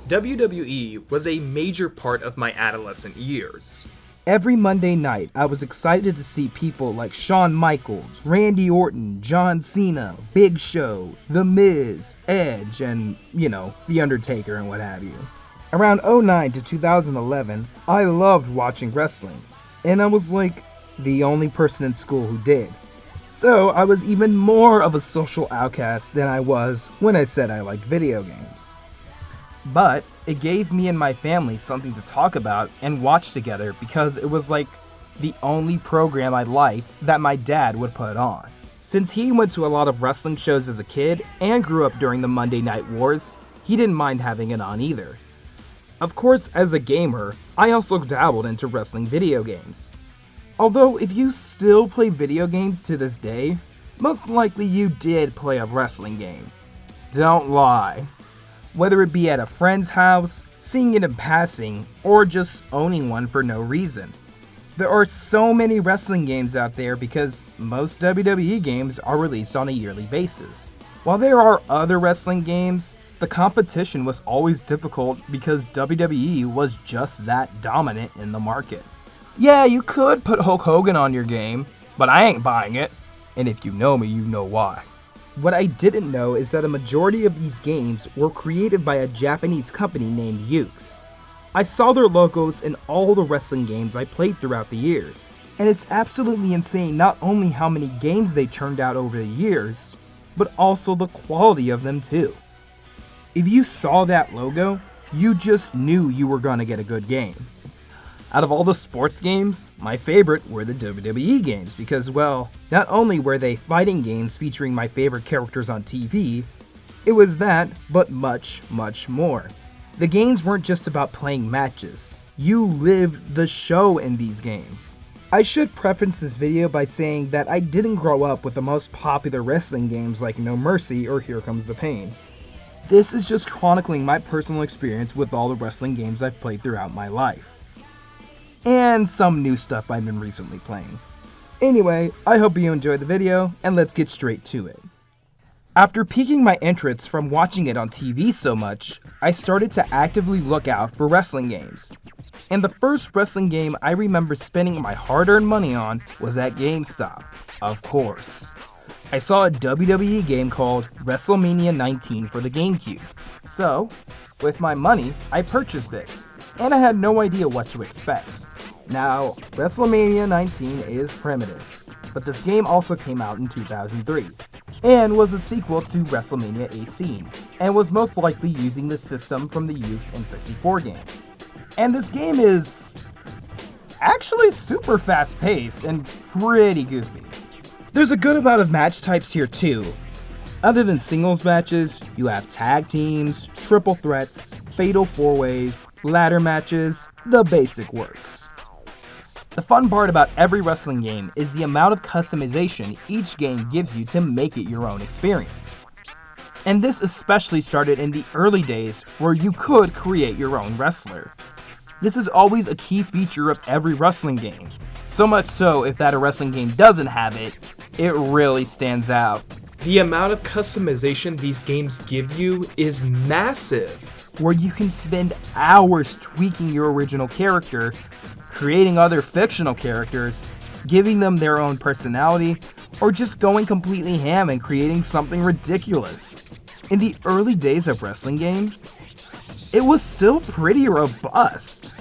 WWE was a major part of my adolescent years. Every Monday night, I was excited to see people like Shawn Michaels, Randy Orton, John Cena, Big Show, The Miz, Edge, and, The Undertaker and what have you. Around 2009 to 2011, I loved watching wrestling, and I was like the only person in school who did. So I was even more of a social outcast than I was when I said I liked video games. But it gave me and my family something to talk about and watch together because it was like the only program I liked that my dad would put on. Since he went to a lot of wrestling shows as a kid and grew up during the Monday Night Wars, he didn't mind having it on either. Of course, as a gamer, I also dabbled into wrestling video games. Although if you still play video games to this day, most likely you did play a wrestling game. Don't lie. Whether it be at a friend's house, seeing it in passing, or just owning one for no reason. There are so many wrestling games out there because most WWE games are released on a yearly basis. While there are other wrestling games, the competition was always difficult because WWE was just that dominant in the market. Yeah, you could put Hulk Hogan on your game, but I ain't buying it. And if you know me, you know why. What I didn't know is that a majority of these games were created by a Japanese company named Yukes. I saw their logos in all the wrestling games I played throughout the years, and it's absolutely insane not only how many games they churned out over the years, but also the quality of them too. If you saw that logo, you just knew you were gonna get a good game. Out of all the sports games, my favorite were the WWE games because, well, not only were they fighting games featuring my favorite characters on TV, it was that, but much, much more. The games weren't just about playing matches. You lived the show in these games. I should preface this video by saying that I didn't grow up with the most popular wrestling games like No Mercy or Here Comes the Pain. This is just chronicling my personal experience with all the wrestling games I've played throughout my life. And some new stuff I've been recently playing. Anyway, I hope you enjoyed the video, and let's get straight to it. After piquing my interest from watching it on TV so much, I started to actively look out for wrestling games. And the first wrestling game I remember spending my hard-earned money on was at GameStop, of course. I saw a WWE game called Wrestlemania 19 for the GameCube. So, with my money, I purchased it, and I had no idea what to expect. Now, Wrestlemania 19 is primitive, but this game also came out in 2003, and was a sequel to Wrestlemania 18, and was most likely using the system from the Yukes N64 games. And this game is actually super fast-paced and pretty goofy. There's a good amount of match types here too. Other than singles matches, you have tag teams, triple threats, fatal four-ways, ladder matches, the basic works. The fun part about every wrestling game is the amount of customization each game gives you to make it your own experience. And this especially started in the early days where you could create your own wrestler. This is always a key feature of every wrestling game. So much so, if that a wrestling game doesn't have it, it really stands out. The amount of customization these games give you is massive. Where you can spend hours tweaking your original character, creating other fictional characters, giving them their own personality, or just going completely ham and creating something ridiculous. In the early days of wrestling games, it was still pretty robust.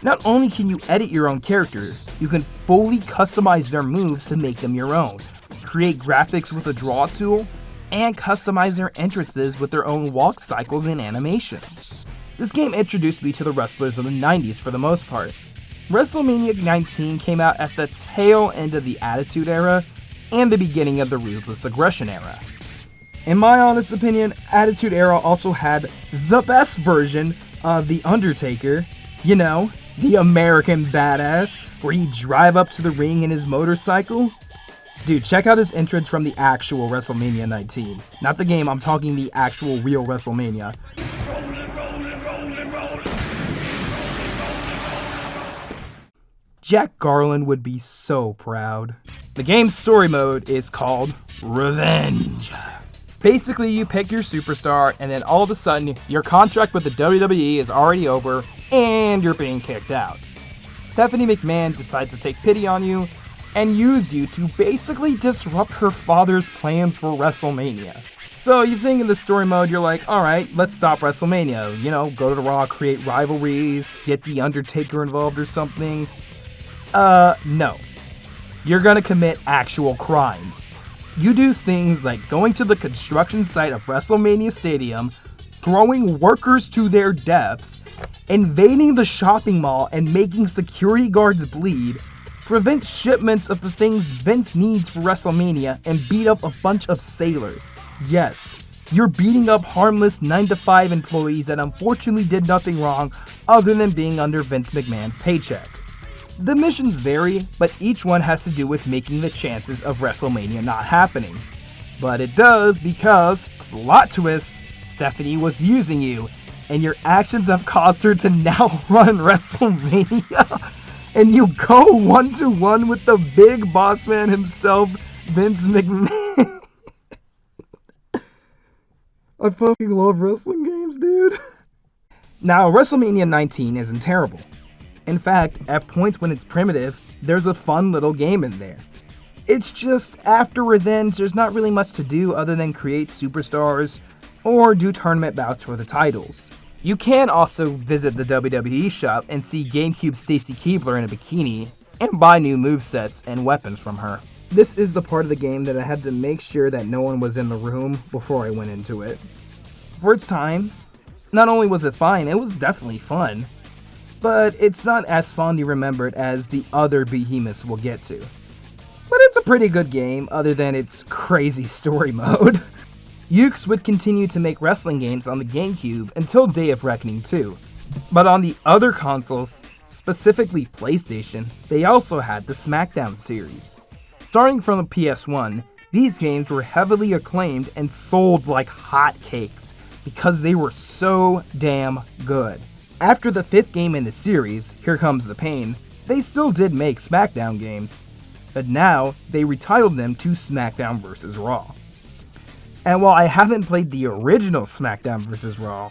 Not only can you edit your own character, you can fully customize their moves to make them your own, create graphics with a draw tool, and customize their entrances with their own walk cycles and animations. This game introduced me to the wrestlers of the 90s for the most part. Wrestlemania 19 came out at the tail end of the Attitude Era and the beginning of the Ruthless Aggression Era. In my honest opinion, Attitude Era also had the best version of The Undertaker, the American badass, where he'd drive up to the ring in his motorcycle. Dude, check out his entrance from the actual Wrestlemania 19. Not the game, I'm talking the actual real Wrestlemania. Jack Garland would be so proud. The game's story mode is called Revenge. Basically, you pick your superstar, and then all of a sudden, your contract with the WWE is already over, and you're being kicked out. Stephanie McMahon decides to take pity on you, and use you to basically disrupt her father's plans for WrestleMania. So you think in the story mode, you're like, alright, let's stop WrestleMania. You know, go to Raw, create rivalries, get The Undertaker involved or something. No. You're gonna commit actual crimes. You do things like going to the construction site of WrestleMania Stadium, throwing workers to their deaths, invading the shopping mall and making security guards bleed, prevent shipments of the things Vince needs for WrestleMania, and beat up a bunch of sailors. Yes, you're beating up harmless 9-to-5 employees that unfortunately did nothing wrong other than being under Vince McMahon's paycheck. The missions vary, but each one has to do with making the chances of WrestleMania not happening. But it does because, plot twist, Stephanie was using you, and your actions have caused her to now run WrestleMania. And you go 1-to-1 with the big boss man himself, Vince McMahon. I fucking love wrestling games, dude. Now, WrestleMania 19 isn't terrible. In fact, at points when it's primitive, there's a fun little game in there. It's just, after Revenge, there's not really much to do other than create superstars or do tournament bouts for the titles. You can also visit the WWE shop and see GameCube Stacy Keibler in a bikini and buy new movesets and weapons from her. This is the part of the game that I had to make sure that no one was in the room before I went into it. For its time, not only was it fine, it was definitely fun, but it's not as fondly remembered as the other behemoths we'll get to. But it's a pretty good game other than its crazy story mode. Yukes would continue to make wrestling games on the GameCube until Day of Reckoning 2. But on the other consoles, specifically PlayStation, they also had the Smackdown series. Starting from the PS1, these games were heavily acclaimed and sold like hotcakes because they were so damn good. After the 5th game in the series, Here Comes the Pain, they still did make Smackdown games, but now they retitled them to Smackdown vs. Raw. And while I haven't played the original Smackdown vs. Raw,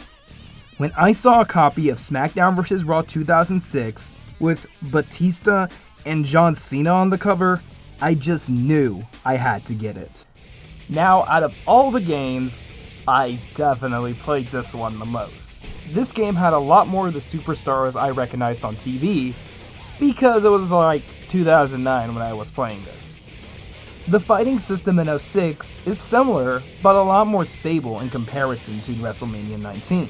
when I saw a copy of Smackdown vs. Raw 2006 with Batista and John Cena on the cover, I just knew I had to get it. Now, out of all the games, I definitely played this one the most. This game had a lot more of the superstars I recognized on TV, because it was like 2009 when I was playing this. The fighting system in 06 is similar, but a lot more stable in comparison to WrestleMania 19.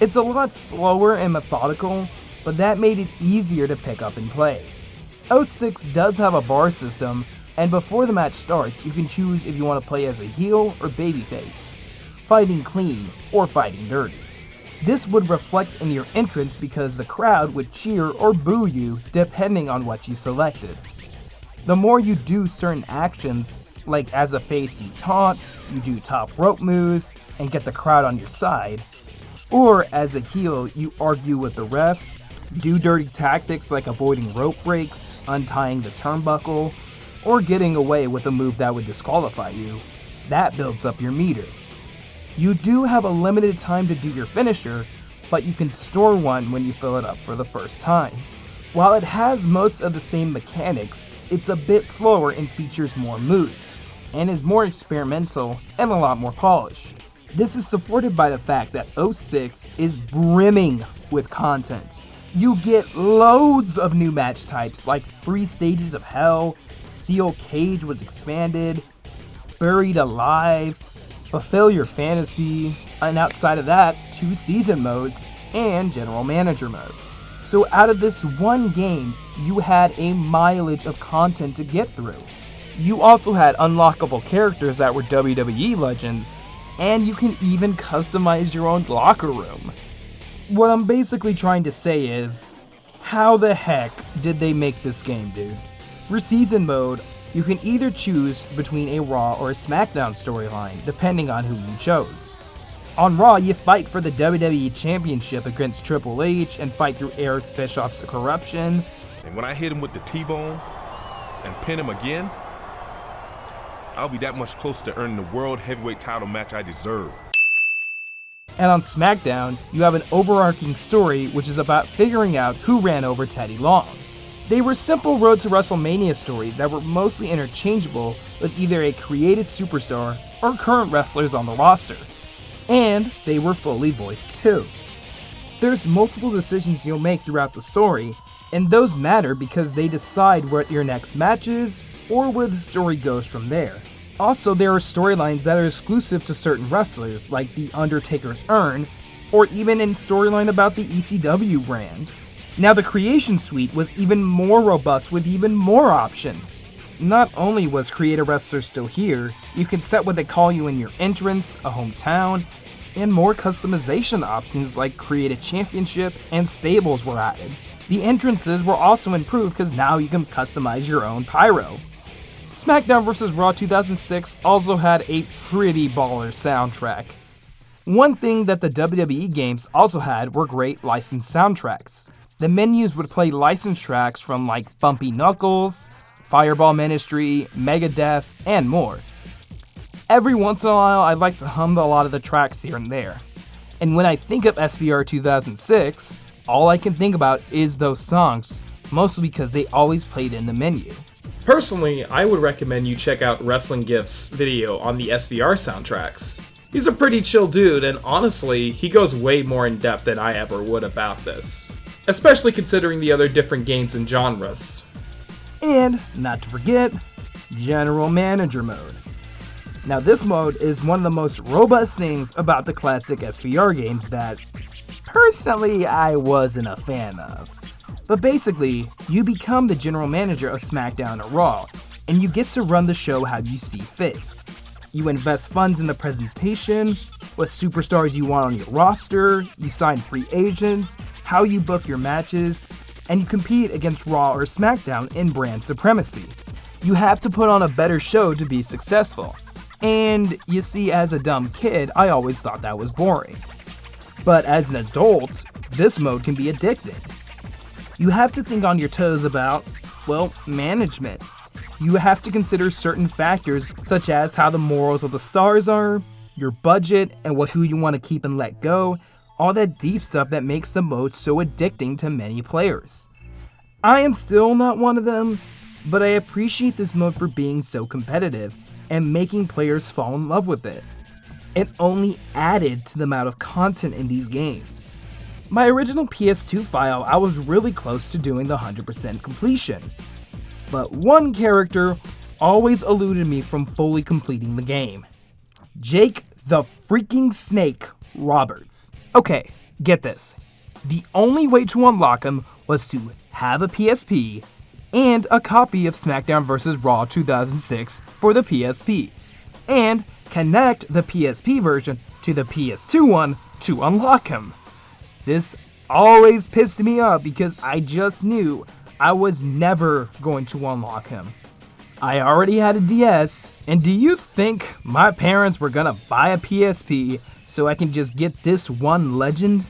It's a lot slower and methodical, but that made it easier to pick up and play. 06 does have a bar system, and before the match starts, you can choose if you want to play as a heel or babyface, fighting clean or fighting dirty. This would reflect in your entrance because the crowd would cheer or boo you depending on what you selected. The more you do certain actions, like as a face you taunt, you do top rope moves, and get the crowd on your side, or as a heel you argue with the ref, do dirty tactics like avoiding rope breaks, untying the turnbuckle, or getting away with a move that would disqualify you, that builds up your meter. You do have a limited time to do your finisher, but you can store one when you fill it up for the first time. While it has most of the same mechanics, it's a bit slower and features more moves, and is more experimental and a lot more polished. This is supported by the fact that 06 is brimming with content. You get loads of new match types like 3 Stages of Hell, Steel Cage was expanded, Buried Alive, Fulfill Your Fantasy, and outside of that, 2 season modes, and General Manager mode. So out of this one game, you had a mileage of content to get through. You also had unlockable characters that were WWE legends, and you can even customize your own locker room. What I'm basically trying to say is, how the heck did they make this game, dude? For season mode, you can either choose between a Raw or a Smackdown storyline, depending on who you chose. On Raw, you fight for the WWE Championship against Triple H and fight through Eric Bischoff's corruption. And when I hit him with the T-bone and pin him again, I'll be that much closer to earning the World Heavyweight title match I deserve. And on Smackdown, you have an overarching story which is about figuring out who ran over Teddy Long. They were simple Road to WrestleMania stories that were mostly interchangeable with either a created superstar or current wrestlers on the roster. And they were fully voiced too. There's multiple decisions you'll make throughout the story, and those matter because they decide what your next match is or where the story goes from there. Also, there are storylines that are exclusive to certain wrestlers, like The Undertaker's Urn, or even a storyline about the ECW brand. Now, the Creation Suite was even more robust with even more options. Not only was Create a Wrestler still here, you can set what they call you in your entrance, a hometown, and more customization options like Create a Championship and stables were added. The entrances were also improved because now you can customize your own pyro. SmackDown vs. Raw 2006 also had a pretty baller soundtrack. One thing that the WWE games also had were great licensed soundtracks. The menus would play licensed tracks from like Bumpy Knuckles, Fireball Ministry, Megadeth, and more. Every once in a while, I like to hum a lot of the tracks here and there. And when I think of SVR 2006, all I can think about is those songs, mostly because they always played in the menu. Personally, I would recommend you check out Wrestling Gift's video on the SVR soundtracks. He's a pretty chill dude, and honestly, he goes way more in depth than I ever would about this, especially considering the other different games and genres. And, not to forget, General Manager mode. Now this mode is one of the most robust things about the classic SVR games that, personally, I wasn't a fan of. But basically, you become the general manager of SmackDown or Raw, and you get to run the show how you see fit. You invest funds in the presentation, what superstars you want on your roster, you sign free agents, how you book your matches, and you compete against Raw or SmackDown in brand supremacy. You have to put on a better show to be successful. And you see, as a dumb kid, I always thought that was boring. But as an adult, this mode can be addicting. You have to think on your toes about, well, management. You have to consider certain factors such as how the morals of the stars are, your budget, and who you want to keep and let go, all that deep stuff that makes the mode so addicting to many players. I am still not one of them, but I appreciate this mode for being so competitive and making players fall in love with it. It only added to the amount of content in these games. My original PS2 file, I was really close to doing the 100% completion, but one character always eluded me from fully completing the game. Jake the freaking Snake Roberts. Okay, get this. The only way to unlock him was to have a PSP and a copy of SmackDown vs. Raw 2006 for the PSP, and connect the PSP version to the PS2 one to unlock him. This always pissed me off because I just knew I was never going to unlock him. I already had a DS, and do you think my parents were gonna buy a PSP so I can just get this one legend?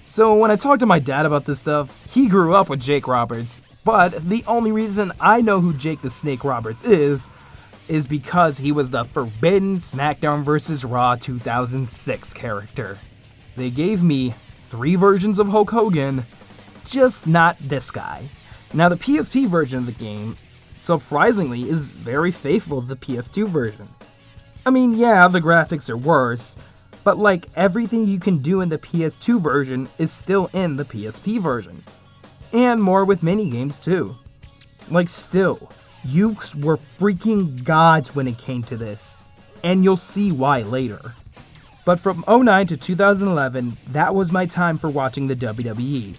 So when I talked to my dad about this stuff, he grew up with Jake Roberts, but the only reason I know who Jake the Snake Roberts is because he was the forbidden SmackDown vs. Raw 2006 character. They gave me 3 versions of Hulk Hogan, just not this guy. Now the PSP version of the game, surprisingly, is very faithful to the PS2 version. I mean, yeah, the graphics are worse, but like everything you can do in the PS2 version is still in the PSP version. And more with minigames too. Like still, Yukes were freaking gods when it came to this, and you'll see why later. But from 2009 to 2011, that was my time for watching the WWE.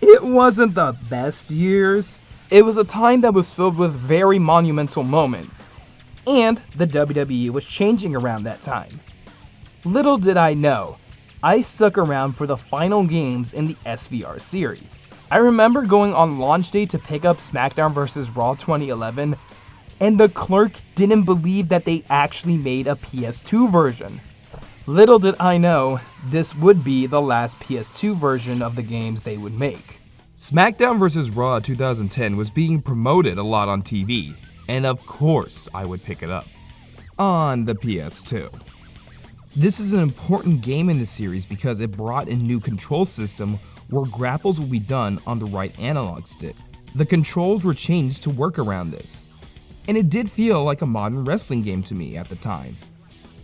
It wasn't the best years. It was a time that was filled with very monumental moments, and the WWE was changing around that time. Little did I know, I stuck around for the final games in the SVR series. I remember going on launch day to pick up SmackDown vs. Raw 2011, and the clerk didn't believe that they actually made a PS2 version. Little did I know, this would be the last PS2 version of the games they would make. SmackDown vs. Raw 2010 was being promoted a lot on TV, and of course I would pick it up. on the PS2. This is an important game in the series because it brought a new control system where grapples will be done on the right analog stick. The controls were changed to work around this, and it did feel like a modern wrestling game to me at the time.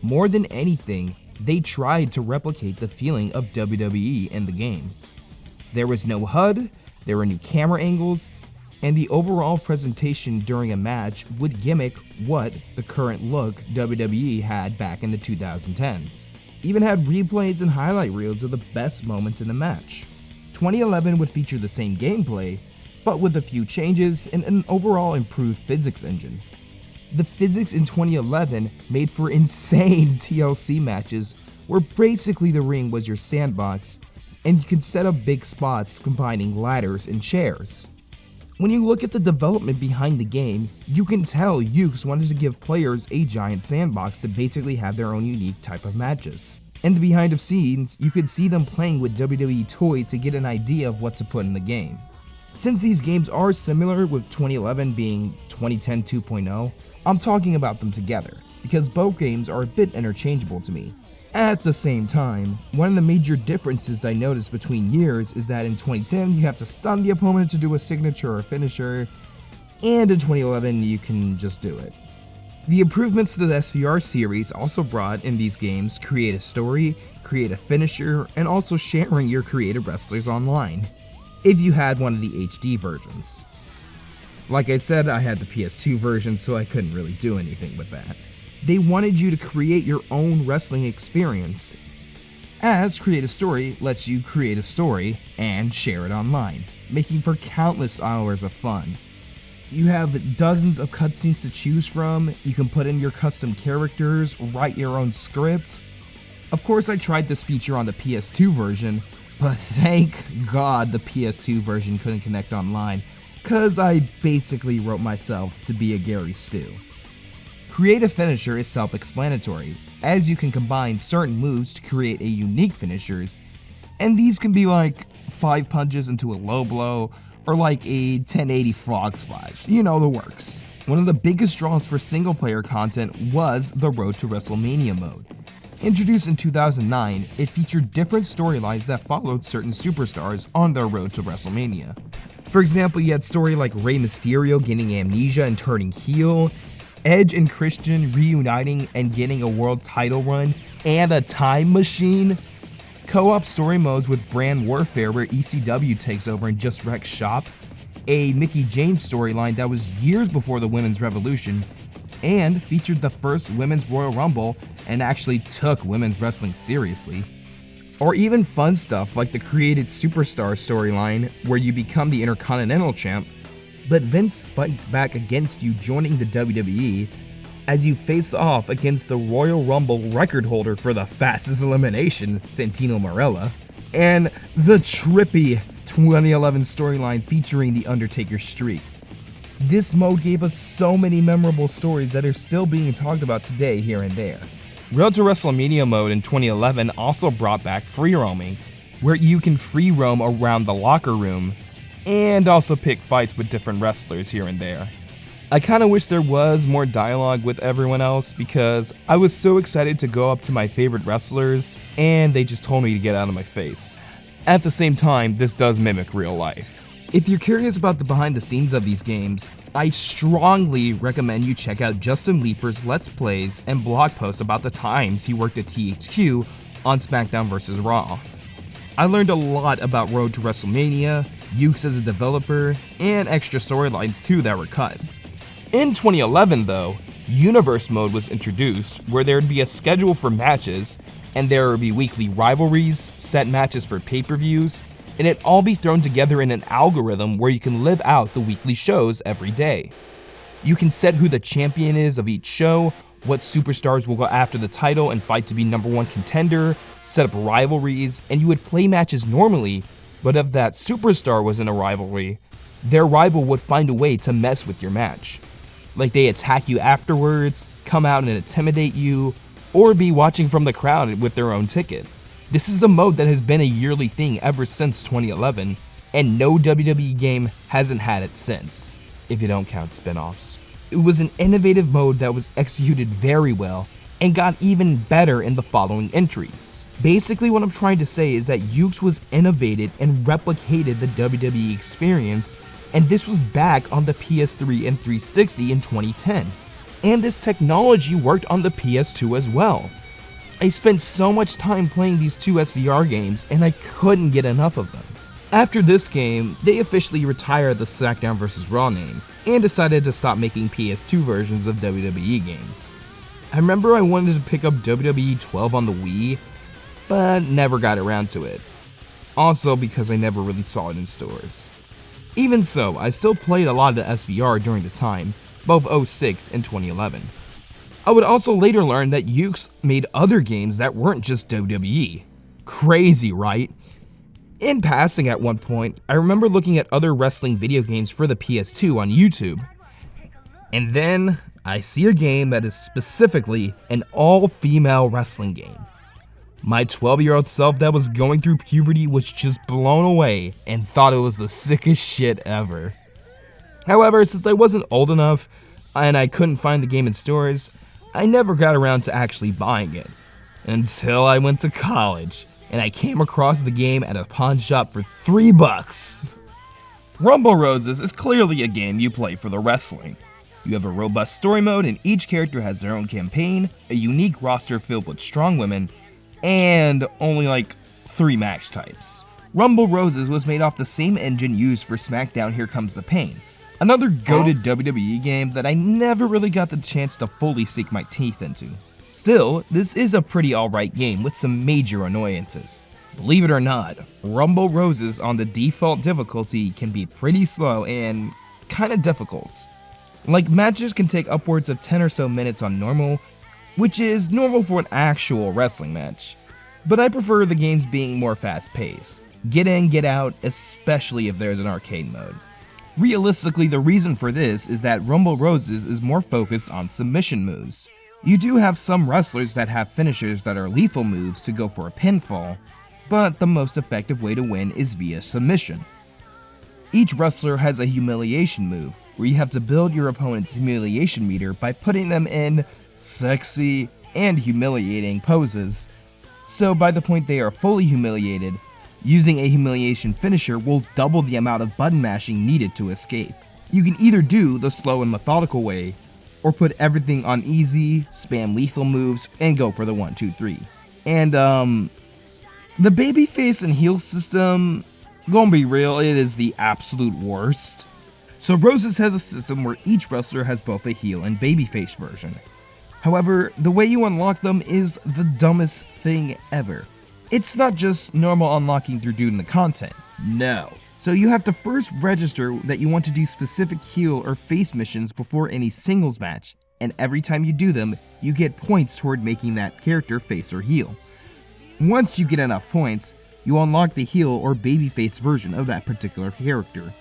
More than anything, they tried to replicate the feeling of WWE in the game. There was no HUD, there were new camera angles, and the overall presentation during a match would gimmick what the current look WWE had back in the 2010s. Even had replays and highlight reels of the best moments in the match. 2011 would feature the same gameplay, but with a few changes and an overall improved physics engine. The physics in 2011 made for insane TLC matches where basically the ring was your sandbox and you could set up big spots combining ladders and chairs. When you look at the development behind the game, you can tell Yukes wanted to give players a giant sandbox to basically have their own unique type of matches. And the behind the scenes, you could see them playing with WWE toys to get an idea of what to put in the game. Since these games are similar, with 2011 being 2010 2.0, I'm talking about them together, because both games are a bit interchangeable to me. At the same time, one of the major differences I noticed between years is that in 2010 you have to stun the opponent to do a signature or finisher, and in 2011 you can just do it. The improvements to the SVR series also brought in these games create a story, create a finisher, and also sharing your created wrestlers online, if you had one of the HD versions. Like I said, I had the PS2 version, so I couldn't really do anything with that. They wanted you to create your own wrestling experience, as Create a Story lets you create a story and share it online, making for countless hours of fun. You have dozens of cutscenes to choose from, you can put in your custom characters, write your own scripts. Of course, I tried this feature on the PS2 version, but thank God the PS2 version couldn't connect online, cause I basically wrote myself to be a Gary Stu. Create a finisher is self-explanatory, as you can combine certain moves to create a unique finishers, and these can be like 5 punches into a low blow, or like a 1080 frog splash, you know the works. One of the biggest draws for single player content was the Road to Wrestlemania mode. Introduced in 2009, it featured different storylines that followed certain superstars on their road to WrestleMania. For example, you had story like Rey Mysterio gaining amnesia and turning heel, Edge and Christian reuniting and getting a world title run, and a time machine. Co-op story modes with Brand Warfare where ECW takes over and just wrecks shop, a Mickie James storyline that was years before the Women's Revolution, and featured the first Women's Royal Rumble and actually took women's wrestling seriously. Or even fun stuff like the Created Superstar storyline where you become the Intercontinental Champ, but Vince fights back against you joining the WWE as you face off against the Royal Rumble record holder for the fastest elimination, Santino Marella, and the trippy 2011 storyline featuring The Undertaker's streak. This mode gave us so many memorable stories that are still being talked about today here and there. Road to WrestleMania mode in 2011 also brought back free roaming, where you can free roam around the locker room and also pick fights with different wrestlers here and there. I kinda wish there was more dialogue with everyone else because I was so excited to go up to my favorite wrestlers and they just told me to get out of my face. At the same time, this does mimic real life. If you're curious about the behind the scenes of these games, I strongly recommend you check out Justin Leeper's Let's Plays and blog posts about the times he worked at THQ on Smackdown vs. Raw. I learned a lot about Road to WrestleMania, Yukes as a developer, and extra storylines too that were cut. In 2011 though, Universe Mode was introduced where there would be a schedule for matches, and there would be weekly rivalries, set matches for pay-per-views, and it'd all be thrown together in an algorithm where you can live out the weekly shows every day. You can set who the champion is of each show, what superstars will go after the title and fight to be #1 contender, set up rivalries, and you would play matches normally, but if that superstar was in a rivalry, their rival would find a way to mess with your match. Like they attack you afterwards, come out and intimidate you, or be watching from the crowd with their own ticket. This is a mode that has been a yearly thing ever since 2011, and no WWE game hasn't had it since, if you don't count spin-offs. It was an innovative mode that was executed very well and got even better in the following entries. Basically what I'm trying to say is that Yukes was innovated and replicated the WWE experience, and this was back on the PS3 and 360 in 2010. And this technology worked on the PS2 as well. I spent so much time playing these two SVR games and I couldn't get enough of them. After this game, they officially retired the Smackdown vs. Raw name and decided to stop making PS2 versions of WWE games. I remember I wanted to pick up WWE 12 on the Wii, but never got around to it. Also because I never really saw it in stores. Even so, I still played a lot of the SVR during the time, both 06 and 2011. I would also later learn that Yukes made other games that weren't just WWE. Crazy, right? In passing at one point, I remember looking at other wrestling video games for the PS2 on YouTube. And then I see a game that is specifically an all-female wrestling game. My 12-year-old self that was going through puberty was just blown away and thought it was the sickest shit ever. However, since I wasn't old enough and I couldn't find the game in stores, I never got around to actually buying it. Until I went to college and I came across the game at a pawn shop for $3. Rumble Roses is clearly a game you play for the wrestling. You have a robust story mode and each character has their own campaign, a unique roster filled with strong women, and only like 3 match types. Rumble Roses was made off the same engine used for Smackdown Here Comes the Pain, another goated WWE game that I never really got the chance to fully sink my teeth into. Still, this is a pretty alright game with some major annoyances. Believe it or not, Rumble Roses on the default difficulty can be pretty slow and kinda difficult. Like, matches can take upwards of 10 or so minutes on normal, which is normal for an actual wrestling match. But I prefer the games being more fast paced. Get in, get out, especially if there's an arcade mode. Realistically, the reason for this is that Rumble Roses is more focused on submission moves. You do have some wrestlers that have finishers that are lethal moves to go for a pinfall, but the most effective way to win is via submission. Each wrestler has a humiliation move, where you have to build your opponent's humiliation meter by putting them in sexy and humiliating poses. So by the point they are fully humiliated, using a humiliation finisher will double the amount of button mashing needed to escape. You can either do the slow and methodical way, or put everything on easy, spam lethal moves, and go for the 1, 2, 3. And the babyface and heel system, gonna be real, it is the absolute worst. So Roses has a system where each wrestler has both a heel and babyface version. However, the way you unlock them is the dumbest thing ever. It's not just normal unlocking through doing the content. No. So you have to first register that you want to do specific heel or face missions before any singles match, and every time you do them, you get points toward making that character face or heel. Once you get enough points, you unlock the heel or babyface version of that particular character.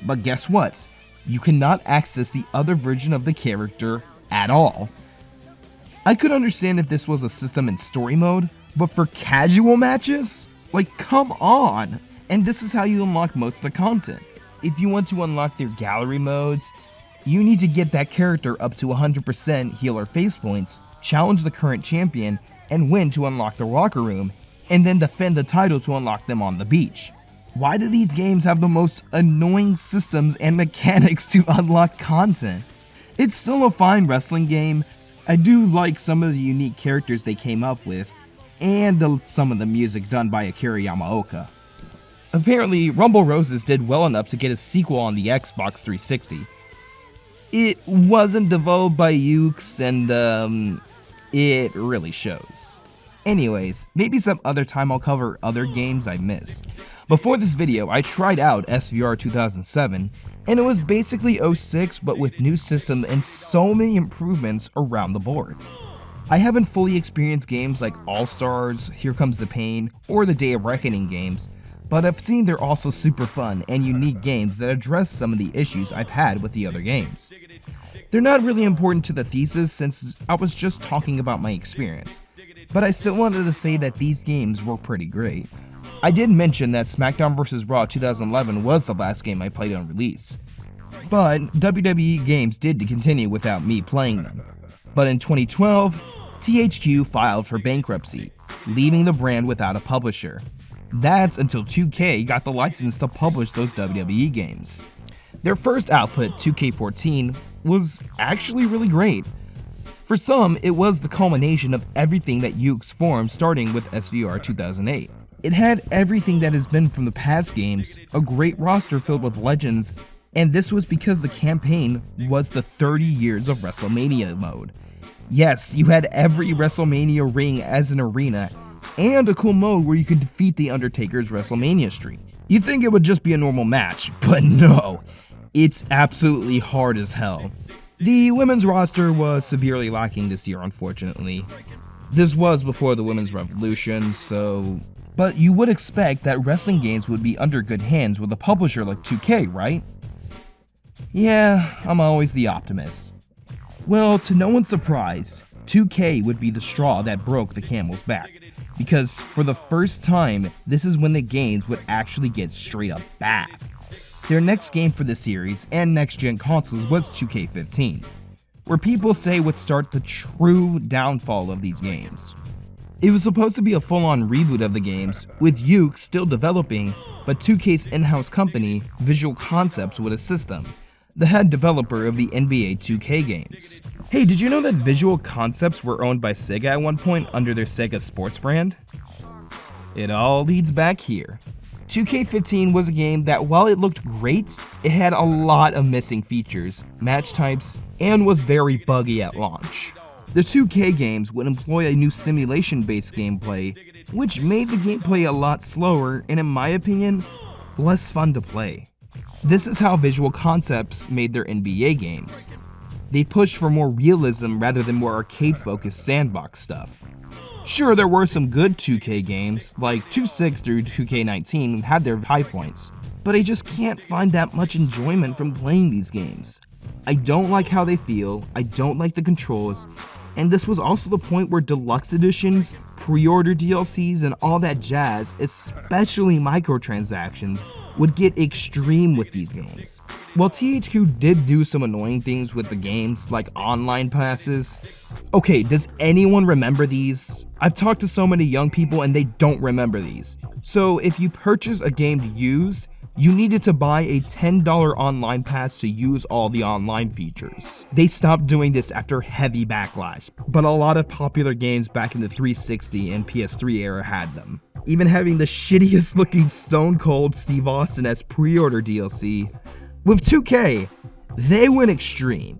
But guess what? You cannot access the other version of the character at all. I could understand if this was a system in story mode, but for casual matches? Like, come on! And this is how you unlock most of the content. If you want to unlock their gallery modes, you need to get that character up to 100% heel or face points, challenge the current champion, and win to unlock the locker room, and then defend the title to unlock them on the beach. Why do these games have the most annoying systems and mechanics to unlock content? It's still a fine wrestling game. I do like some of the unique characters they came up with, and some of the music done by Akira Yamaoka. Apparently, Rumble Roses did well enough to get a sequel on the Xbox 360. It wasn't developed by Yukes, and it really shows. Anyways, maybe some other time I'll cover other games I missed. Before this video, I tried out SVR 2007, and it was basically 06 but with new system and so many improvements around the board. I haven't fully experienced games like All Stars, Here Comes the Pain, or the Day of Reckoning games, but I've seen they're also super fun and unique games that address some of the issues I've had with the other games. They're not really important to the thesis since I was just talking about my experience, but I still wanted to say that these games were pretty great. I did mention that Smackdown vs. Raw 2011 was the last game I played on release. but WWE games did continue without me playing them. But in 2012, THQ filed for bankruptcy, leaving the brand without a publisher. That's until 2K got the license to publish those WWE games. Their first output, 2K14, was actually really great. For some, it was the culmination of everything that Yukes formed starting with SVR 2008. It had everything that has been from the past games, a great roster filled with legends, and this was because the campaign was the 30 years of Wrestlemania mode. Yes, you had every WrestleMania ring as an arena, and a cool mode where you could defeat The Undertaker's WrestleMania streak. You'd think it would just be a normal match, but no, it's absolutely hard as hell. The women's roster was severely lacking this year, unfortunately. This was before the women's revolution, but you would expect that wrestling games would be under good hands with a publisher like 2K, right? Yeah, I'm always the optimist. Well, to no one's surprise, 2K would be the straw that broke the camel's back, because for the first time, this is when the games would actually get straight up bad. Their next game for the series and next-gen consoles was 2K15, where people say would start the true downfall of these games. It was supposed to be a full-on reboot of the games, with Yuke still developing, but 2K's in-house company, Visual Concepts, would assist them, the head developer of the NBA 2K games. Hey, did you know that Visual Concepts were owned by Sega at one point under their Sega Sports brand? It all leads back here. 2K15 was a game that, while it looked great, it had a lot of missing features, match types, and was very buggy at launch. The 2K games would employ a new simulation-based gameplay, which made the gameplay a lot slower and, in my opinion, less fun to play. This is how Visual Concepts made their NBA games. They pushed for more realism rather than more arcade-focused sandbox stuff. Sure, there were some good 2K games, like 2.6 through 2K19 had their high points, but I just can't find that much enjoyment from playing these games. I don't like how they feel, I don't like the controls, and this was also the point where deluxe editions, pre-order DLCs, and all that jazz, especially microtransactions, would get extreme with these games. While THQ did do some annoying things with the games, like online passes. Okay, does anyone remember these? I've talked to so many young people and they don't remember these. So if you purchase a game used, you needed to buy a $10 online pass to use all the online features. They stopped doing this after heavy backlash, but a lot of popular games back in the 360 and PS3 era had them. Even having the shittiest looking Stone Cold Steve Austin as pre-order DLC. With 2K, they went extreme.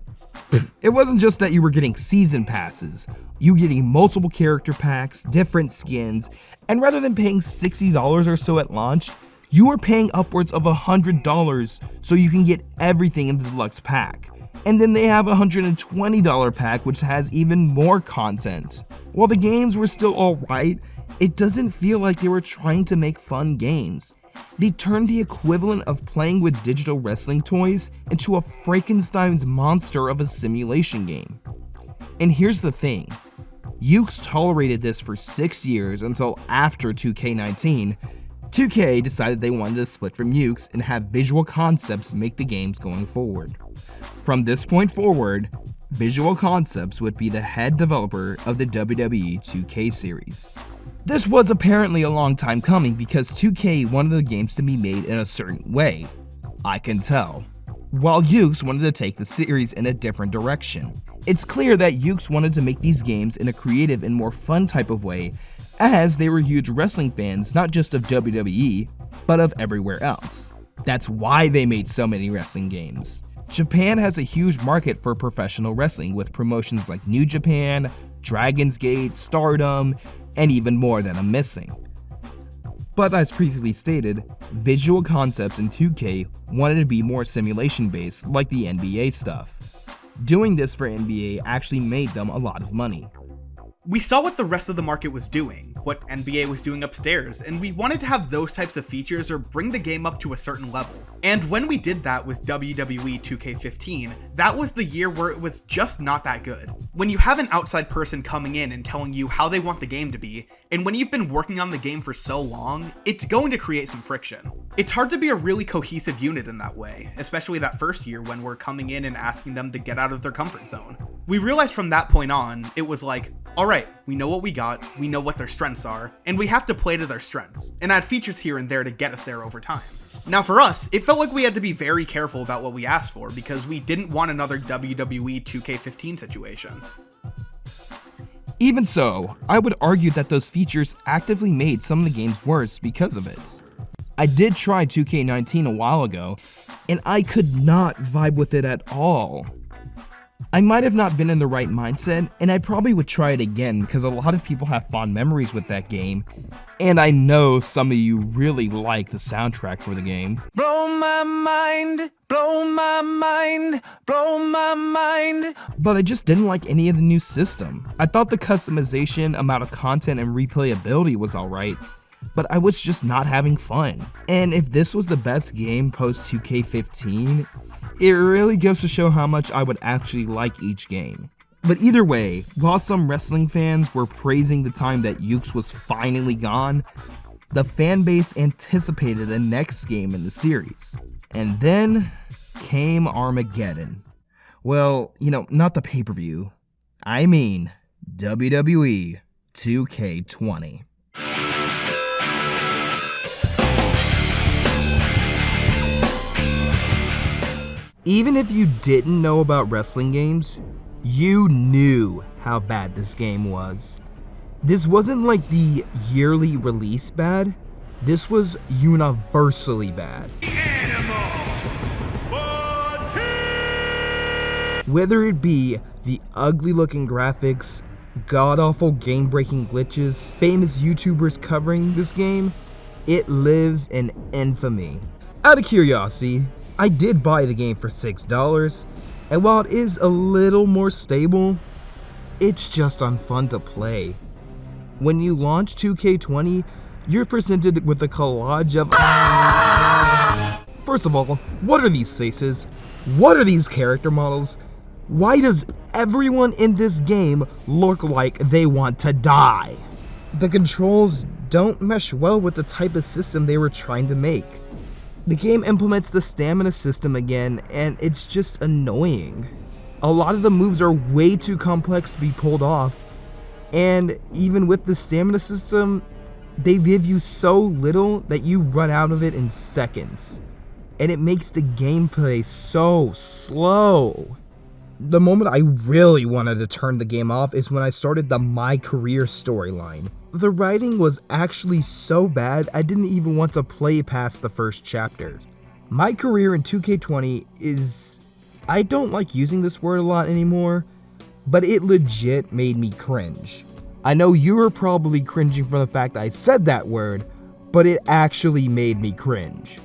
It wasn't just that you were getting season passes, you were getting multiple character packs, different skins, and rather than paying $60 or so at launch, you are paying upwards of $100 so you can get everything in the deluxe pack. And then they have a $120 pack which has even more content. While the games were still alright, it doesn't feel like they were trying to make fun games. They turned the equivalent of playing with digital wrestling toys into a Frankenstein's monster of a simulation game. And here's the thing, Yukes tolerated this for 6 years until after 2K19, 2K decided they wanted to split from Yukes and have Visual Concepts make the games going forward. From this point forward, Visual Concepts would be the head developer of the WWE 2K series. This was apparently a long time coming because 2K wanted the games to be made in a certain way. I can tell. While Yukes wanted to take the series in a different direction. It's clear that Yukes wanted to make these games in a creative and more fun type of way, as they were huge wrestling fans not just of WWE, but of everywhere else. That's why they made so many wrestling games. Japan has a huge market for professional wrestling with promotions like New Japan, Dragon's Gate, Stardom, and even more that I'm missing. But as previously stated, Visual Concepts and 2K wanted to be more simulation based like the NBA stuff. Doing this for NBA actually made them a lot of money. We saw what the rest of the market was doing, what NBA was doing upstairs, and we wanted to have those types of features or bring the game up to a certain level. And when we did that with WWE 2K15, that was the year where it was just not that good. When you have an outside person coming in and telling you how they want the game to be, and when you've been working on the game for so long, it's going to create some friction. It's hard to be a really cohesive unit in that way, especially that first year when we're coming in and asking them to get out of their comfort zone. We realized from that point on, it was like, alright, we know what we got, we know what their strengths are, and we have to play to their strengths, and add features here and there to get us there over time. Now for us, it felt like we had to be very careful about what we asked for because we didn't want another WWE 2K15 situation. Even so, I would argue that those features actively made some of the games worse because of it. I did try 2K19 a while ago, and I could not vibe with it at all. I might have not been in the right mindset, and I probably would try it again because a lot of people have fond memories with that game, and I know some of you really like the soundtrack for the game. Blow my mind, blow my mind, blow my mind. But I just didn't like any of the new system. I thought the customization, amount of content, and replayability was alright, but I was just not having fun. And if this was the best game post 2K15, it really goes to show how much I would actually like each game. But either way, while some wrestling fans were praising the time that Yukes was finally gone, the fan base anticipated the next game in the series. And then came Armageddon. Well, not the pay-per-view. I mean WWE 2K20. Even if you didn't know about wrestling games, you knew how bad this game was. This wasn't like the yearly release bad, this was universally bad. Whether it be the ugly looking graphics, god-awful game-breaking glitches, famous YouTubers covering this game, it lives in infamy. Out of curiosity, I did buy the game for $6, and while it is a little more stable, it's just unfun to play. When you launch 2K20, you're presented with a collage of... First of all, what are these faces? What are these character models? Why does everyone in this game look like they want to die? The controls don't mesh well with the type of system they were trying to make. The game implements the stamina system again, and it's just annoying. A lot of the moves are way too complex to be pulled off, and even with the stamina system, they give you so little that you run out of it in seconds, and it makes the gameplay so slow. The moment I really wanted to turn the game off is when I started the My Career storyline. The writing was actually so bad I didn't even want to play past the first chapter. My Career in 2K20 is... I don't like using this word a lot anymore, but it legit made me cringe. I know you were probably cringing from the fact I said that word, but it actually made me cringe.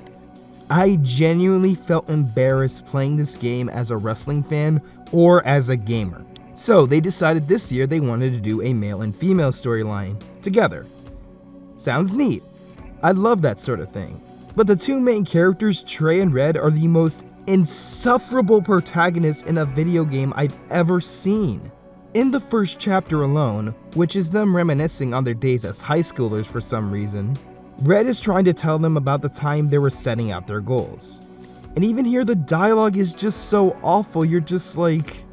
I genuinely felt embarrassed playing this game as a wrestling fan or as a gamer. So they decided this year they wanted to do a male and female storyline together. Sounds neat. I love that sort of thing. But the two main characters, Trey and Red, are the most insufferable protagonists in a video game I've ever seen. In the first chapter alone, which is them reminiscing on their days as high schoolers for some reason, Red is trying to tell them about the time they were setting out their goals. And even here the dialogue is just so awful, you're just like,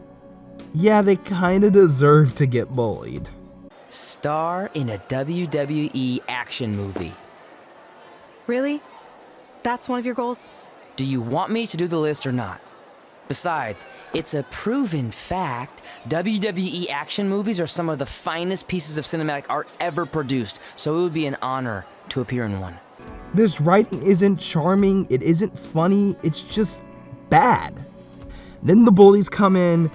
yeah, they kinda deserve to get bullied. Star in a WWE action movie. Really? That's one of your goals? Do you want me to do the list or not? Besides, it's a proven fact, WWE action movies are some of the finest pieces of cinematic art ever produced, so it would be an honor to appear in one. This writing isn't charming, it isn't funny, it's just bad. Then the bullies come in,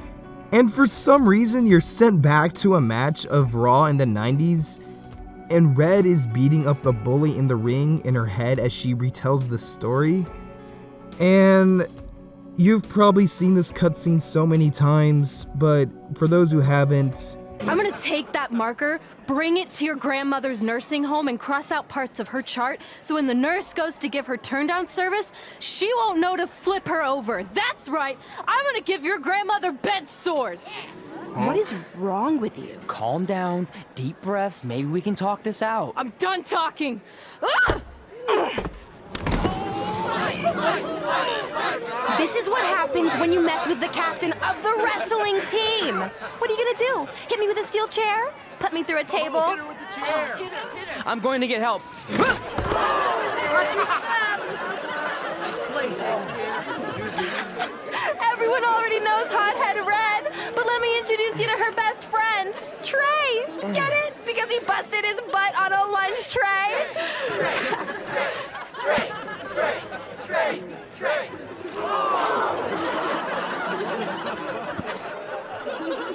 and for some reason you're sent back to a match of Raw in the 90s, and Red is beating up the bully in the ring in her head as she retells the story. And you've probably seen this cutscene so many times, but for those who haven't, I'm gonna take that marker, bring it to your grandmother's nursing home, and cross out parts of her chart so when the nurse goes to give her turn-down service, she won't know to flip her over. That's right, I'm gonna give your grandmother bed sores. What is wrong with you? Calm down, deep breaths, maybe we can talk this out. I'm done talking. This is what happens when you mess with the captain of the wrestling team. What are you gonna do? Hit me with a steel chair? Put me through a table? I'm going to get help. Everyone already knows Hothead Red, but let me introduce you to her best friend, Trey. Get it? Because he busted his butt on a lunch tray.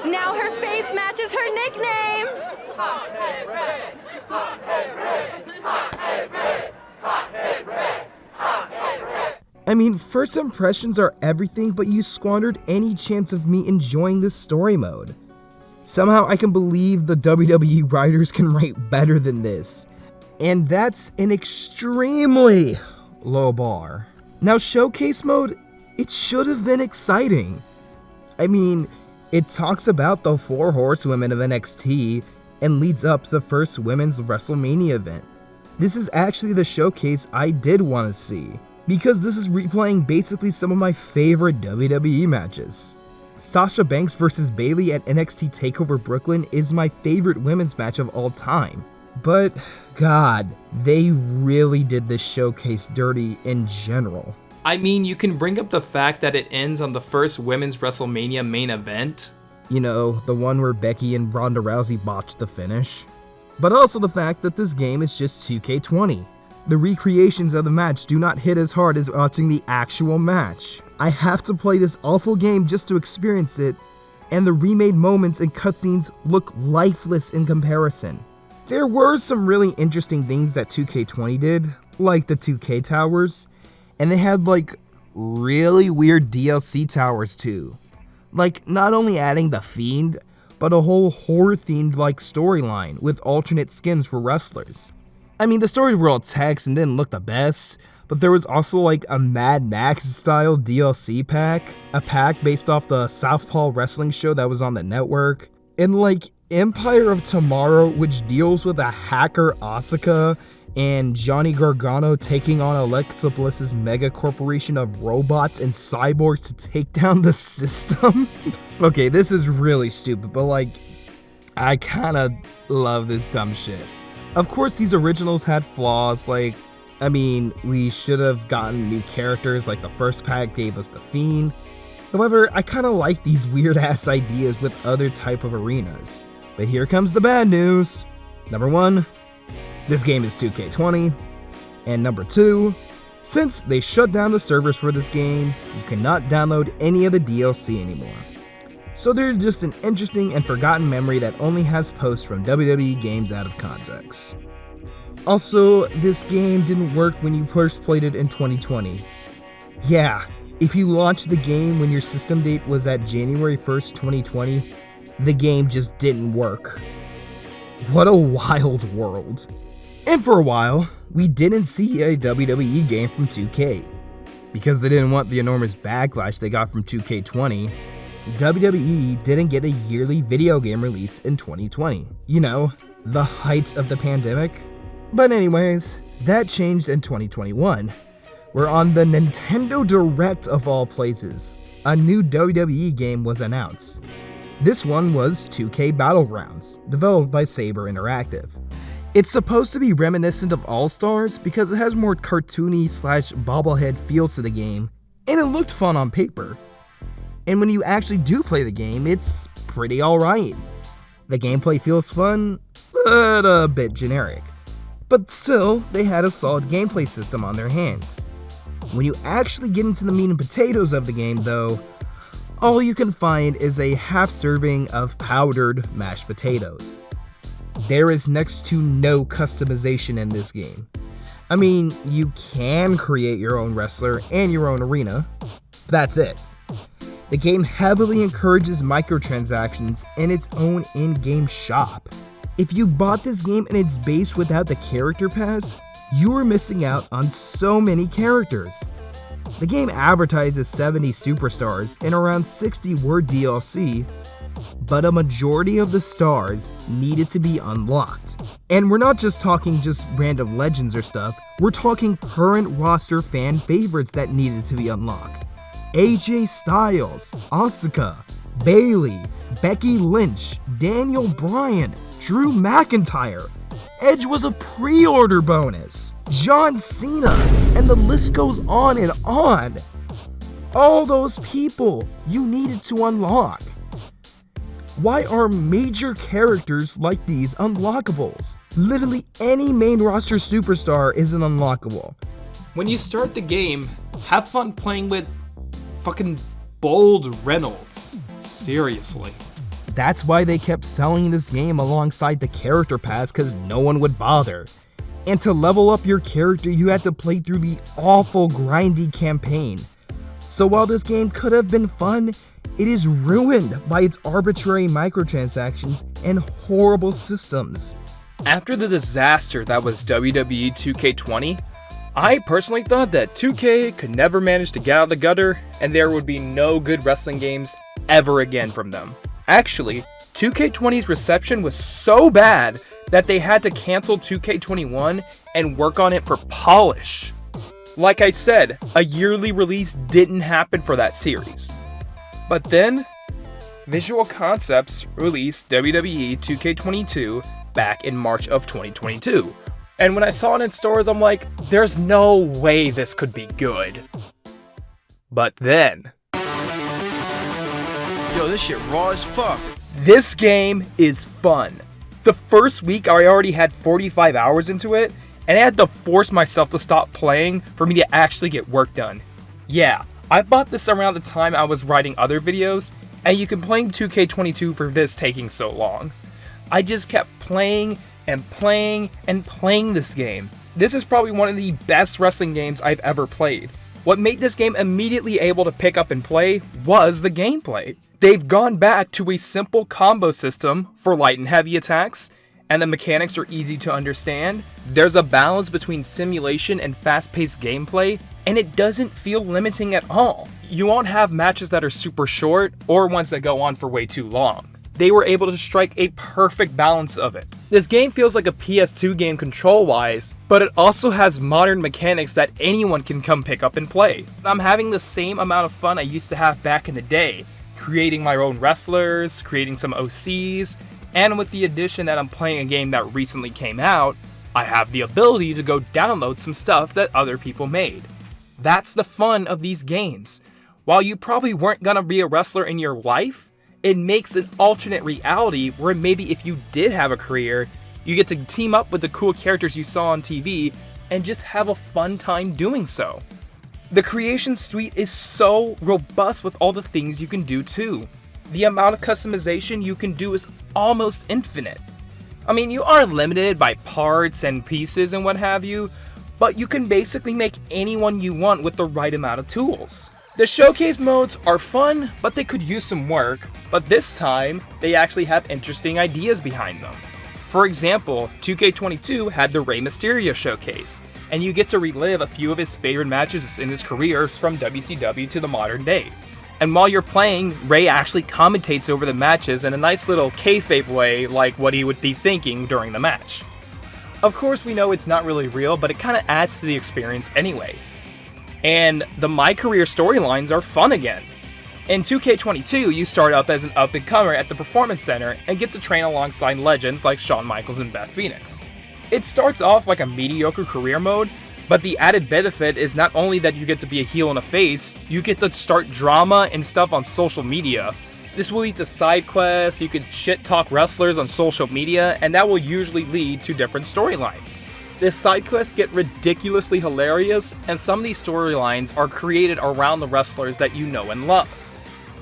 Now her face matches her nickname. Hothead Red! Hothead Red! Hothead Red! Hothead Red! Hothead Red! I mean, first impressions are everything, but you squandered any chance of me enjoying this story mode. Somehow I can believe the WWE writers can write better than this. And that's an extremely low bar. Now, Showcase mode, it should have been exciting. I mean, it talks about the 4 horsewomen of NXT and leads up to the first women's Wrestlemania event. This is actually the showcase I did want to see, because this is replaying basically some of my favorite WWE matches. Sasha Banks vs. Bayley at NXT TakeOver Brooklyn is my favorite women's match of all time. But, God, they really did this showcase dirty in general. I mean, you can bring up the fact that it ends on the first women's WrestleMania main event. You know, the one where Becky and Ronda Rousey botched the finish. But also the fact that this game is just 2K20. The recreations of the match do not hit as hard as watching the actual match. I have to play this awful game just to experience it, and the remade moments and cutscenes look lifeless in comparison. There were some really interesting things that 2K20 did, like the 2K towers, and they had like really weird DLC towers too. Like not only adding the Fiend, but a whole horror-themed like storyline with alternate skins for wrestlers. I mean, the stories were all text and didn't look the best, but there was also like a Mad Max style DLC pack, a pack based off the Southpaw wrestling show that was on the network, and like Empire of Tomorrow, which deals with a hacker Asuka and Johnny Gargano taking on Alexa Bliss's mega corporation of robots and cyborgs to take down the system. Okay, this is really stupid, but like, I kinda love this dumb shit. Of course, these originals had flaws, like, I mean, we should have gotten new characters, like the first pack gave us the Fiend. However, I kinda like these weird ass ideas with other type of arenas. But here comes the bad news. Number 1, this game is 2K20. And number 2, since they shut down the servers for this game, you cannot download any of the DLC anymore. So they're just an interesting and forgotten memory that only has posts from WWE games out of context. Also, this game didn't work when you first played it in 2020. Yeah, if you launched the game when your system date was at January 1st, 2020, the game just didn't work. What a wild world. And for a while, we didn't see a WWE game from 2K. Because they didn't want the enormous backlash they got from 2K20, WWE didn't get a yearly video game release in 2020. You know, the height of the pandemic. But anyways, that changed in 2021, where on the Nintendo Direct of all places, a new WWE game was announced. This one was 2K Battlegrounds, developed by Saber Interactive. It's supposed to be reminiscent of All-Stars because it has more cartoony / bobblehead feel to the game, and it looked fun on paper. And when you actually do play the game, it's pretty alright. The gameplay feels fun, but a bit generic. But still, they had a solid gameplay system on their hands. When you actually get into the meat and potatoes of the game though, all you can find is a half serving of powdered mashed potatoes. There is next to no customization in this game. I mean, you can create your own wrestler and your own arena, but that's it. The game heavily encourages microtransactions and its own in-game shop. If you bought this game in its base without the character pass, you are missing out on so many characters. The game advertises 70 superstars and around 60 word DLC, but a majority of the stars needed to be unlocked. And we're not just talking just random legends or stuff, we're talking current roster fan favorites that needed to be unlocked. AJ Styles, Asuka, Bayley, Becky Lynch, Daniel Bryan, Drew McIntyre. Edge was a pre-order bonus. John Cena, and the list goes on and on. All those people you needed to unlock. Why are major characters like these unlockables? Literally any main roster superstar is an unlockable. When you start the game, have fun playing with fucking Bold Reynolds. Seriously. That's why they kept selling this game alongside the character pass, because no one would bother. And to level up your character, you had to play through the awful grindy campaign. So while this game could have been fun, it is ruined by its arbitrary microtransactions and horrible systems. After the disaster that was WWE 2K20, I personally thought that 2K could never manage to get out of the gutter, and there would be no good wrestling games ever again from them. Actually, 2K20's reception was so bad that they had to cancel 2K21 and work on it for polish. Like I said, a yearly release didn't happen for that series. But then, Visual Concepts released WWE 2K22 back in March of 2022. And when I saw it in stores, I'm like, there's no way this could be good. But then... Yo, this shit raw as fuck. This game is fun. The first week I already had 45 hours into it, and I had to force myself to stop playing for me to actually get work done. Yeah, I bought this around the time I was writing other videos, and you can blame 2K22 for this taking so long. I just kept playing and playing and playing this game. This is probably one of the best wrestling games I've ever played. What made this game immediately able to pick up and play was the gameplay. They've gone back to a simple combo system for light and heavy attacks, and the mechanics are easy to understand. There's a balance between simulation and fast-paced gameplay, and it doesn't feel limiting at all. You won't have matches that are super short, or ones that go on for way too long. They were able to strike a perfect balance of it. This game feels like a PS2 game control-wise, but it also has modern mechanics that anyone can come pick up and play. I'm having the same amount of fun I used to have back in the day, creating my own wrestlers, creating some OCs, and with the addition that I'm playing a game that recently came out, I have the ability to go download some stuff that other people made. That's the fun of these games. While you probably weren't gonna be a wrestler in your life, it makes an alternate reality where maybe if you did have a career, you get to team up with the cool characters you saw on TV and just have a fun time doing so. The creation suite is so robust with all the things you can do too. The amount of customization you can do is almost infinite. I mean, you are limited by parts and pieces and what have you, but you can basically make anyone you want with the right amount of tools. The showcase modes are fun, but they could use some work, but this time, they actually have interesting ideas behind them. For example, 2K22 had the Rey Mysterio showcase, and you get to relive a few of his favorite matches in his career from WCW to the modern day. And while you're playing, Rey actually commentates over the matches in a nice little kayfabe way, like what he would be thinking during the match. Of course, we know it's not really real, but it kind of adds to the experience anyway. And the My Career storylines are fun again. In 2K22, you start up as an up-and-comer at the Performance Center and get to train alongside legends like Shawn Michaels and Beth Phoenix. It starts off like a mediocre career mode, but the added benefit is not only that you get to be a heel and a face, you get to start drama and stuff on social media. This will lead to side quests, you can shit-talk wrestlers on social media, and that will usually lead to different storylines. The side quests get ridiculously hilarious, and some of these storylines are created around the wrestlers that you know and love.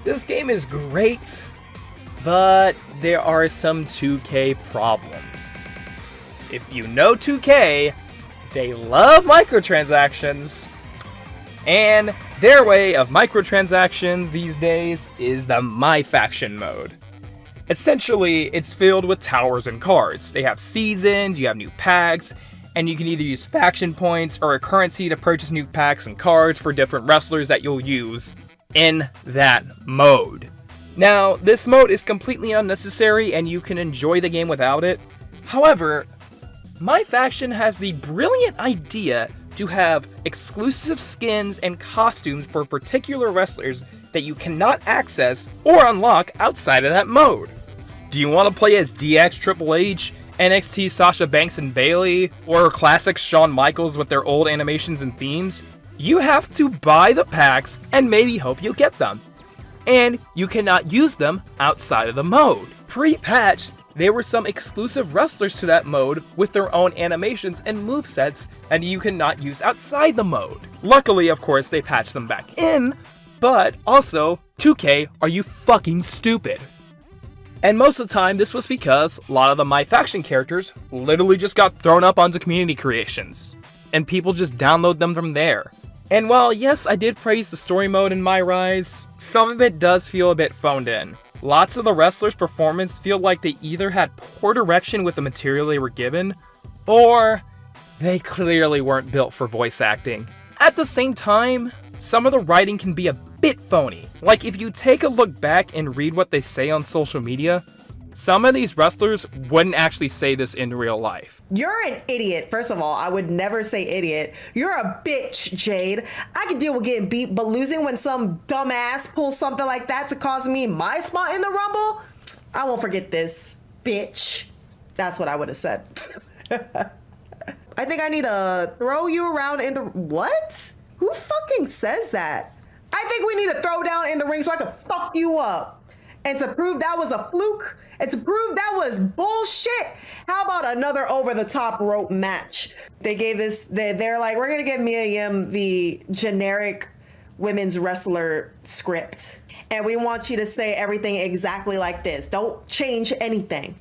This game is great, but there are some 2K problems. If you know 2K, they love microtransactions, and their way of microtransactions these days is the My Faction mode. Essentially, it's filled with towers and cards. They have seasons, you have new packs, and you can either use faction points or a currency to purchase new packs and cards for different wrestlers that you'll use in that mode. Now, this mode is completely unnecessary and you can enjoy the game without it. However, my faction has the brilliant idea to have exclusive skins and costumes for particular wrestlers that you cannot access or unlock outside of that mode. Do you want to play as DX Triple H, NXT Sasha Banks and Bayley, or classic Shawn Michaels with their old animations and themes? You have to buy the packs and maybe hope you'll get them. And you cannot use them outside of the mode. Pre-patched, there were some exclusive wrestlers to that mode with their own animations and movesets and you cannot use outside the mode. Luckily, of course, they patched them back in, but also, 2K, are you fucking stupid? And most of the time, this was because a lot of the My Faction characters literally just got thrown up onto community creations, and people just download them from there. And while yes, I did praise the story mode in My Rise, some of it does feel a bit phoned in. Lots of the wrestlers' performance feel like they either had poor direction with the material they were given, or they clearly weren't built for voice acting. At the same time, some of the writing can be a bit phony. Like if you take a look back and read what they say on social media, some of these wrestlers wouldn't actually say this in real life. You're an idiot. First of all, I would never say idiot. You're a bitch, Jade. I can deal with getting beat, but losing when some dumbass pulls something like that to cost me my spot in the Rumble? I won't forget this, bitch. That's what I would have said. I think I need to throw you around in the... What? Who fucking says that? I think we need to throw down in the ring so I can fuck you up. And to prove that was a fluke, and to prove that was bullshit, how about another over-the-top rope match? They gave this, they're like, we're gonna give Mia Yim the generic women's wrestler script. And we want you to say everything exactly like this. Don't change anything.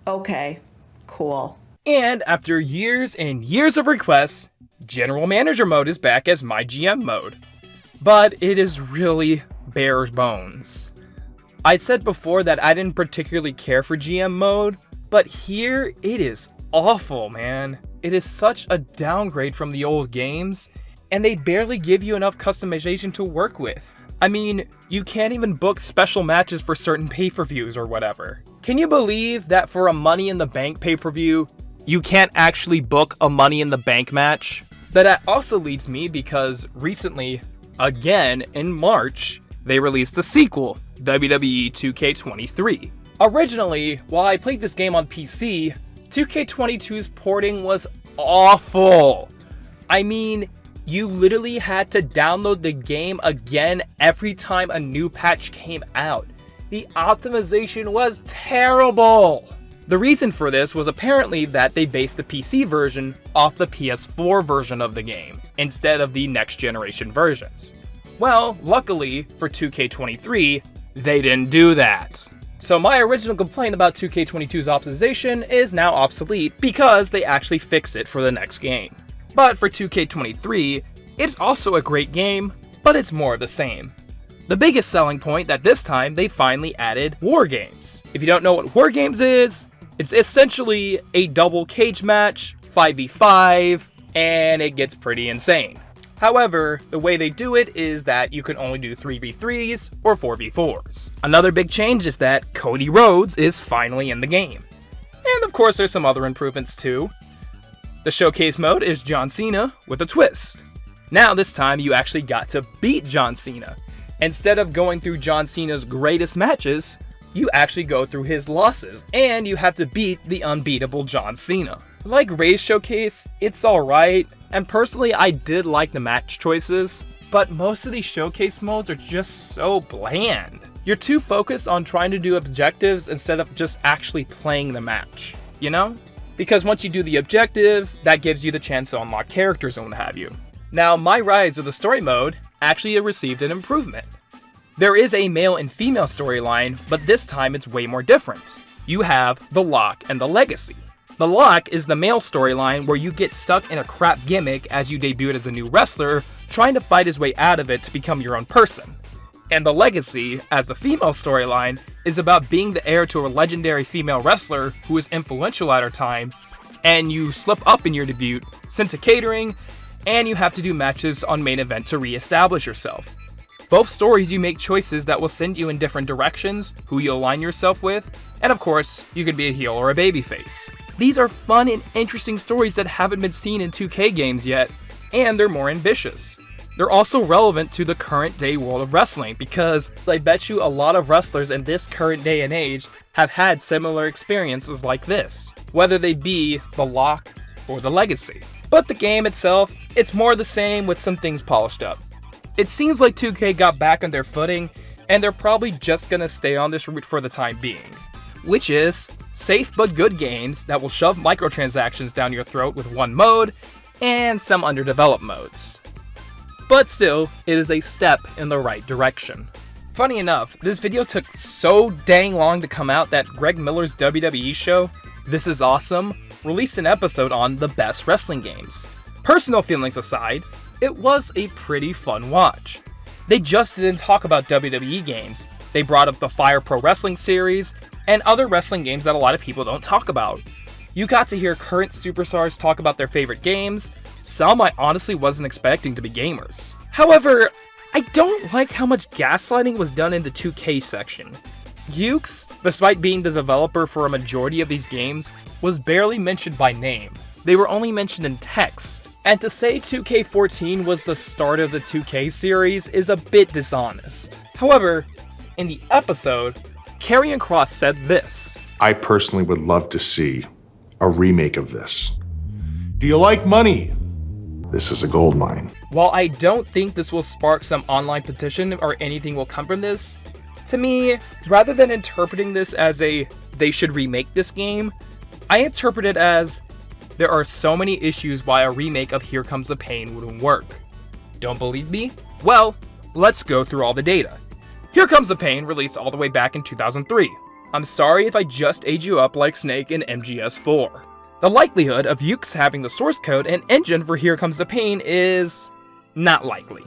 Okay, cool. And after years and years of requests, General Manager mode is back as my GM mode. But it is really bare bones. I said before that I didn't particularly care for GM mode, but here it is awful, man. It is such a downgrade from the old games, and they barely give you enough customization to work with. I mean, you can't even book special matches for certain pay-per-views or whatever. Can you believe that for a Money in the Bank pay-per-view, you can't actually book a Money in the Bank match? That also leads me because recently, again in March, they released a sequel, WWE 2K23. Originally, while I played this game on PC, 2K22's porting was awful. I mean, you literally had to download the game again every time a new patch came out. The optimization was terrible. The reason for this was apparently that they based the PC version off the PS4 version of the game, instead of the next generation versions. Well, luckily for 2K23, they didn't do that. So my original complaint about 2K22's optimization is now obsolete because they actually fixed it for the next game. But for 2K23, it's also a great game, but it's more of the same. The biggest selling point that this time they finally added War Games. If you don't know what War Games is, it's essentially a double cage match, 5v5, and it gets pretty insane. However, the way they do it is that you can only do 3v3s or 4v4s. Another big change is that Cody Rhodes is finally in the game. And of course there's some other improvements too. The showcase mode is John Cena with a twist. Now this time you actually got to beat John Cena. Instead of going through John Cena's greatest matches, you actually go through his losses, and you have to beat the unbeatable John Cena. Like Ray's showcase, it's alright, and personally I did like the match choices, but most of these showcase modes are just so bland. You're too focused on trying to do objectives instead of just actually playing the match, you know? Because once you do the objectives, that gives you the chance to unlock characters and what have you. Now, My Rise or the story mode actually received an improvement. There is a male and female storyline, but this time it's way more different. You have The Lock and The Legacy. The Lock is the male storyline where you get stuck in a crap gimmick as you debut as a new wrestler, trying to fight his way out of it to become your own person. And The Legacy, as the female storyline, is about being the heir to a legendary female wrestler who is influential at her time, and you slip up in your debut, sent to catering, and you have to do matches on main event to re-establish yourself. Both stories you make choices that will send you in different directions, who you align yourself with, and of course, you could be a heel or a babyface. These are fun and interesting stories that haven't been seen in 2K games yet, and they're more ambitious. They're also relevant to the current day world of wrestling because I bet you a lot of wrestlers in this current day and age have had similar experiences like this, whether they be the lock or the legacy. But the game itself, it's more the same with some things polished up. It seems like 2K got back on their footing, and they're probably just gonna stay on this route for the time being, which is safe but good games that will shove microtransactions down your throat with one mode and some underdeveloped modes. But still, it is a step in the right direction. Funny enough, this video took so dang long to come out that Greg Miller's WWE show, This Is Awesome, released an episode on the best wrestling games. Personal feelings aside, it was a pretty fun watch. They just didn't talk about WWE games. They brought up the Fire Pro Wrestling series and other wrestling games that a lot of people don't talk about. You got to hear current superstars talk about their favorite games, some I honestly wasn't expecting to be gamers. However, I don't like how much gaslighting was done in the 2K section. Yukes, despite being the developer for a majority of these games, was barely mentioned by name. They were only mentioned in text. And to say 2K14 was the start of the 2K series is a bit dishonest. However, in the episode, Karrion Kross said this. I personally would love to see a remake of this. Do you like money? This is a gold mine. While I don't think this will spark some online petition or anything will come from this, to me, rather than interpreting this as a they should remake this game, I interpret it as there are so many issues why a remake of Here Comes the Pain wouldn't work. Don't believe me? Well, let's go through all the data. Here Comes the Pain released all the way back in 2003. I'm sorry if I just ate you up like Snake in MGS4. The likelihood of Yukes having the source code and engine for Here Comes the Pain is not likely.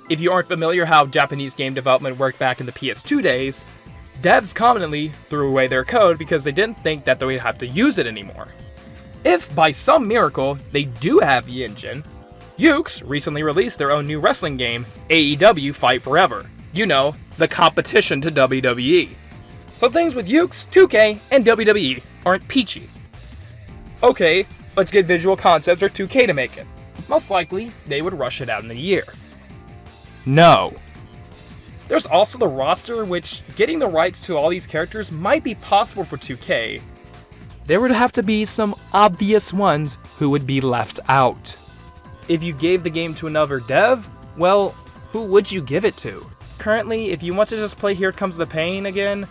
If you aren't familiar how Japanese game development worked back in the PS2 days, devs commonly threw away their code because they didn't think that they would have to use it anymore. If by some miracle they do have the engine, Yukes recently released their own new wrestling game, AEW Fight Forever. You know, the competition to WWE. So things with Yukes, 2K, and WWE aren't peachy. Okay, let's get Visual Concepts or 2K to make it. Most likely, they would rush it out in a year. No. There's also the roster, which getting the rights to all these characters might be possible for 2K. There would have to be some obvious ones who would be left out. If you gave the game to another dev, well, who would you give it to? Currently, if you want to just play Here Comes the Pain again,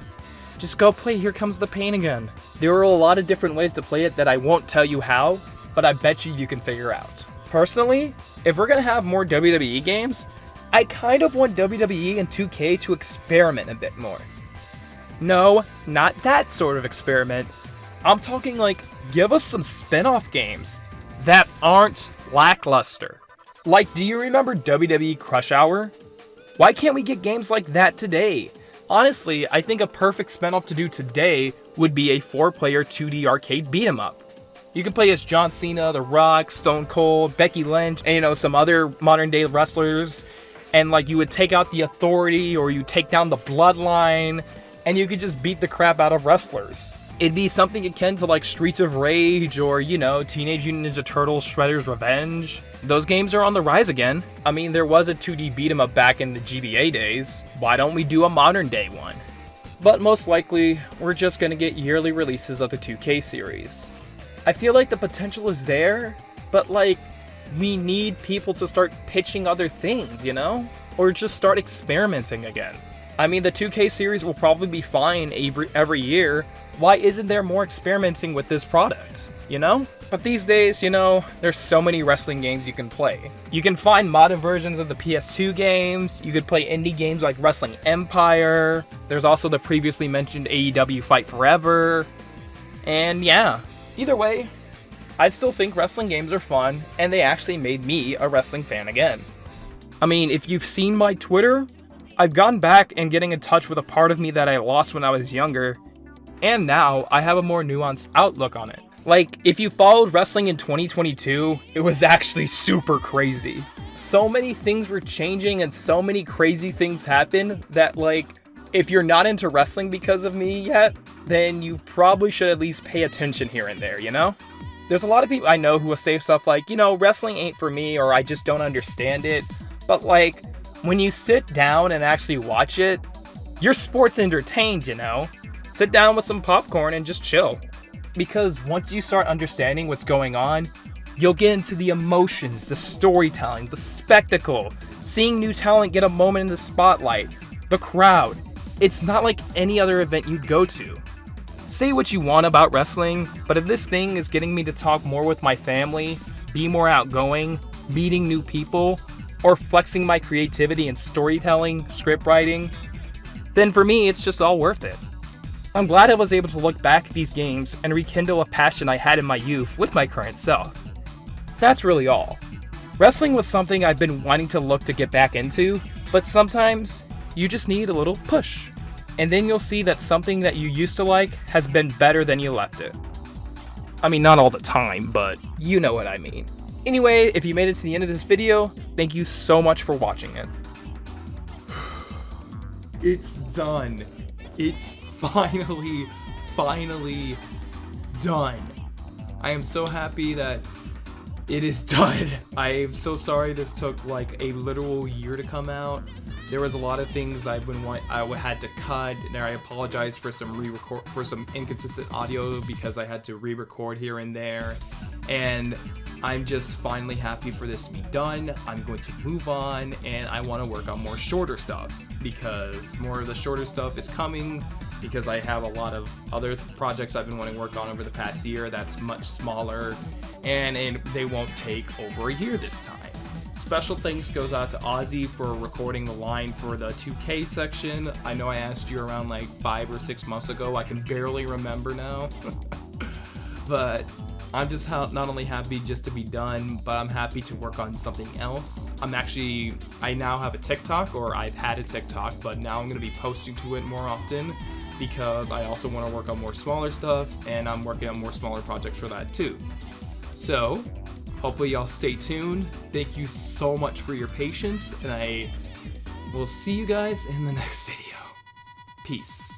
just go play Here Comes the Pain again. There are a lot of different ways to play it that I won't tell you how, but I bet you can figure out. Personally, if we're gonna have more WWE games, I kind of want WWE and 2K to experiment a bit more. No, not that sort of experiment. I'm talking like, give us some spin-off games that aren't lackluster. Like, do you remember WWE Crush Hour? Why can't we get games like that today? Honestly, I think a perfect spin-off to do today would be a 4-player 2D arcade beat-em-up. You can play as John Cena, The Rock, Stone Cold, Becky Lynch, and some other modern-day wrestlers, and like you would take out the Authority or you take down the Bloodline, and you could just beat the crap out of wrestlers. It'd be something akin to like Streets of Rage or, Teenage Mutant Ninja Turtles Shredder's Revenge. Those games are on the rise again. I mean, there was a 2D beat-em-up back in the GBA days. Why don't we do a modern day one? But most likely, we're just gonna get yearly releases of the 2K series. I feel like the potential is there, but like, we need people to start pitching other things, Or just start experimenting again. I mean, the 2K series will probably be fine every year. Why isn't there more experimenting with this product, But these days, there's so many wrestling games you can play. You can find modern versions of the PS2 games, you could play indie games like Wrestling Empire, there's also the previously mentioned AEW Fight Forever, and yeah, either way, I still think wrestling games are fun, and they actually made me a wrestling fan again. I mean, if you've seen my Twitter, I've gone back and getting in touch with a part of me that I lost when I was younger, and now I have a more nuanced outlook on it. Like, if you followed wrestling in 2022, it was actually super crazy. so many things were changing and so many crazy things happened that, like, if you're not into wrestling because of me yet, then you probably should at least pay attention here and there, you know? There's a lot of people I know who will say stuff like, you know, wrestling ain't for me, or I just don't understand it. But, like, when you sit down and actually watch it, your sport's entertained, you know? Sit down with some popcorn and just chill. Because once you start understanding what's going on, you'll get into the emotions, the storytelling, the spectacle, seeing new talent get a moment in the spotlight, the crowd. It's not like any other event you'd go to. Say what you want about wrestling, but if this thing is getting me to talk more with my family, be more outgoing, meeting new people, or flexing my creativity in storytelling, script writing, then for me, it's just all worth it. I'm glad I was able to look back at these games and rekindle a passion I had in my youth with my current self. That's really all. Wrestling was something I've been wanting to look to get back into, but sometimes you just need a little push. And then you'll see that something that you used to like has been better than you left it. I mean, not all the time, but you know what I mean. Anyway, if you made it to the end of this video, thank you so much for watching it. It's done. It's finally done. I am so happy that it is done. I am so sorry this took like a literal year to come out. There was a lot of things I had to cut, and I apologize for some inconsistent audio because I had to re-record here and there. And I'm just finally happy for this to be done. I'm going to move on, and I want to work on more shorter stuff because more of the shorter stuff is coming because I have a lot of other projects I've been wanting to work on over the past year that's much smaller, and they won't take over a year this time. Special thanks goes out to Ozzy for recording the line for the 2K section. I know I asked you around like 5 or 6 months ago. I can barely remember now. But I'm just not only happy just to be done, but I'm happy to work on something else. I now have a TikTok, or I've had a TikTok, but now I'm going to be posting to it more often because I also want to work on more smaller stuff, and I'm working on more smaller projects for that too. So hopefully y'all stay tuned. Thank you so much for your patience, and I will see you guys in the next video. Peace.